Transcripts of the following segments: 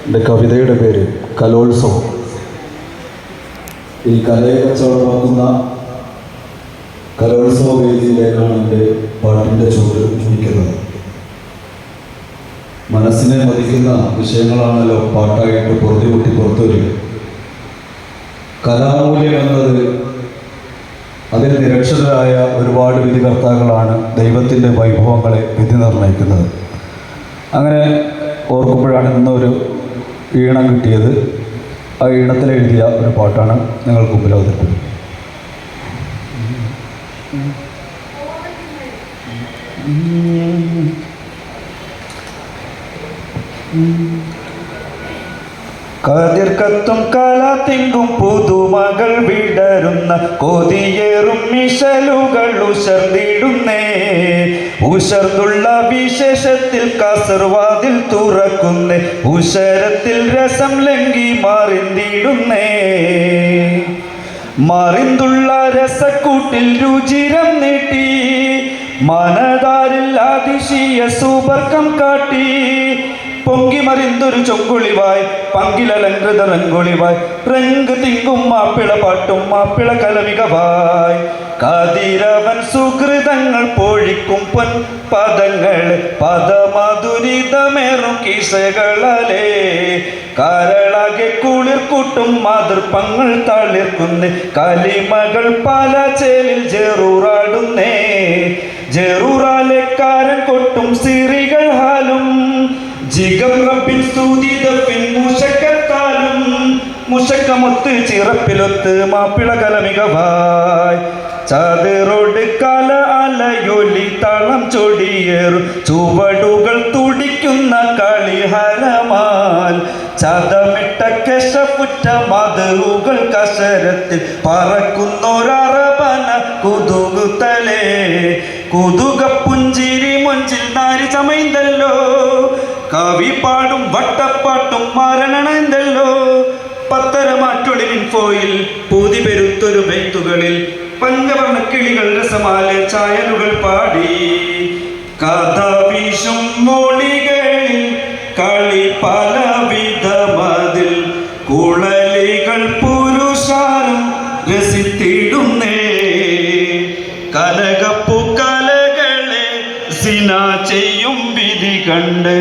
എൻ്റെ കവിതയുടെ പേര് കലോത്സവം. ഈ കലയെ കച്ചവടമാക്കുന്ന കലോത്സവ വേദിയിലേക്കാണ് എൻ്റെ പാട്ടിൻ്റെ ചുവട് ചുമിക്കുന്നത്. മനസ്സിനെ മതിക്കുന്ന വിഷയങ്ങളാണല്ലോ പാട്ടായിട്ട് പുറത്തുകൂട്ടി പുറത്തുവരിക. കലാമൂല്യം എന്നത് അതിന് നിരക്ഷരരായ ഒരുപാട് വിധികർത്താക്കളാണ് ദൈവത്തിൻ്റെ വൈഭവങ്ങളെ വിധി നിർണ്ണയിക്കുന്നത്. അങ്ങനെ ഓർക്കുമ്പോഴാണ് ഇന്നൊരു ഈണം കിട്ടിയത്. ആ ഈണത്തിലെഴുതിയ ഒരു പാട്ടാണ് നിങ്ങൾക്ക് മുമ്പിൽ അവതരിപ്പിക്കുന്നത്. കതിർ കത്തും കാലാത്തിങ്കും പുതുമകൾ വിടരുന്ന കൊതിയേറും മിശലുകൾ ഉശർന്നിടുന്നേ. ഉശർന്നുള്ള വിശേഷത്തിൽ കാസർവാതിൽ തുറക്കുന്നേ. ഉശരത്തിൽ രസം ലംഘി മറിന്തിടുന്നേ. മറിന്തുള്ള രസക്കൂട്ടിൽ രുചിരം നീട്ടി മനതാരിൽ അതിശയ സുബർക്കം കാട്ടി. പൊങ്കി മറിന്തൊരു ചൊങ്കുളിവായ് പങ്കിലലങ്കൃത റങ്കുളിവായ് റങ്ക് തിങ്കും മാപ്പിള പാട്ടും മാപ്പിള കലമികവായ്. കതിരവൻ സുഹൃതങ്ങൾ പൊഴിക്കും പൊൻ പദങ്ങൾ പദമധുരിതമേറും കിസകളെ. കരളാകെ കുളിർക്കൂട്ടും മാതൃപ്പങ്ങൾ തളിർക്കുന്നേ. കലിമകൾ പല ചേലിൽ ജെറൂറാടുന്നേ. ജെറൂറാലെക്കാരൻ കൊട്ടും സിറികൾ ഹാലും ജിഗം റബ്ബിൻ സ്തുതിതപ്പിൻ മുശക്കത്താലും. മുശക്കമൊത്ത് ചിറപ്പിലൊത്ത് മാപ്പിള കലമികവായ്. ചതിറോട് കല അലയൊലി തളം ചൊടിയേറും ചുവടുകൾ തുടിക്കുന്ന കളിഹരമാൽ. ചതമിട്ട കെശപ്പുറ്റ മധുകൾ കശരത്തിൽ പറക്കുന്നൊരറബന കുതുകുത്തലേ. കുതുക പുഞ്ചിരി മൊഞ്ചിൽ നാരി ചമൈന്തല്ലോ. കവി പാടും വട്ടപ്പാട്ടും മരണണെന്തല്ലോ. പത്തരമാറ്റൊളിവിൻ ഫോയിൽ പൂതി പെരുത്തൊരു ബൈത്തുകളിൽ പഞ്ചവർണ്ണ കിളികൾ രസമാലെ ചായലുകൾ പാടി. കഥ വീശും മൊഴികളിൽ കളി പലവിധമതിൽ കുഴലികൾ പുരുഷാരും രസിത്തിടുന്നേ. കലകപ്പു കലകളെ സിന ചെയ്യും വിധി കണ്ട്.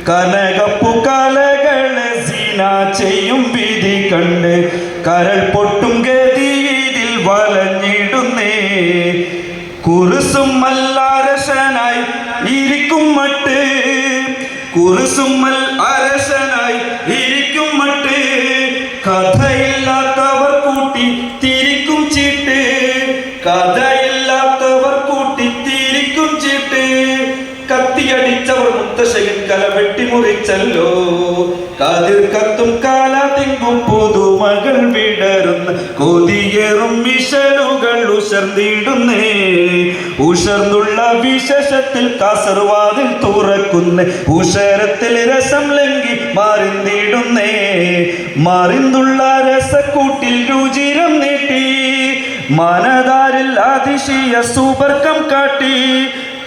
കനകപ്പു കലകളെ സിന ചെയ്യും വിധി കണ്ട്. കരൾ പൊട്ടും ഗതിയിൽ വലഞ്ഞിടുന്നേ. കുറുസും അരശനായി ഇരിക്കും മട്ട്. കുറുസും അരശനായി ഇരിക്കും മട്ട്. കഥയില്ലാത്തവർ കൂട്ടി തിരിക്കും ചീട്ട്. കഥയില്ലാത്തവർ കൂട്ടി തിരിക്കും ചീട്ട്. കത്തിയടിച്ചവർ മുത്തശ്ശകൻ കല വെട്ടിമുറിച്ചല്ലോ. കതിർ കത്തും കാലാതിങ്കും പുതുമകൾ വിടരുന്ന കൊതിയേറും മിശലുകൾ ഉശർന്നിടുന്നേ. ഉശർന്നുള്ള വിശേഷത്തിൽ കാസർവാതിൽ തുറക്കുന്നേ. ഉശരത്തിൽ രസം ലംഘി മറിന്തിടുന്നേ. മറിന്തുള്ള രസക്കൂട്ടിൽ രുചിരം നീട്ടി മനതാരിൽ അതിശയ സുബർക്കം കാട്ടി.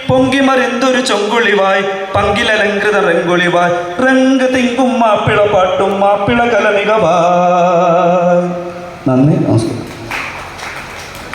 പൊങ്കി മറിന്തൊരു ചൊങ്കുളിവായ് പങ്കിലലങ്കൃത റങ്കുളിവായ് റങ്ക് തിങ്കും മാപ്പിള പാട്ടും മാപ്പിള കലമികവായ്. നന്ദി, നമസ്കാരം.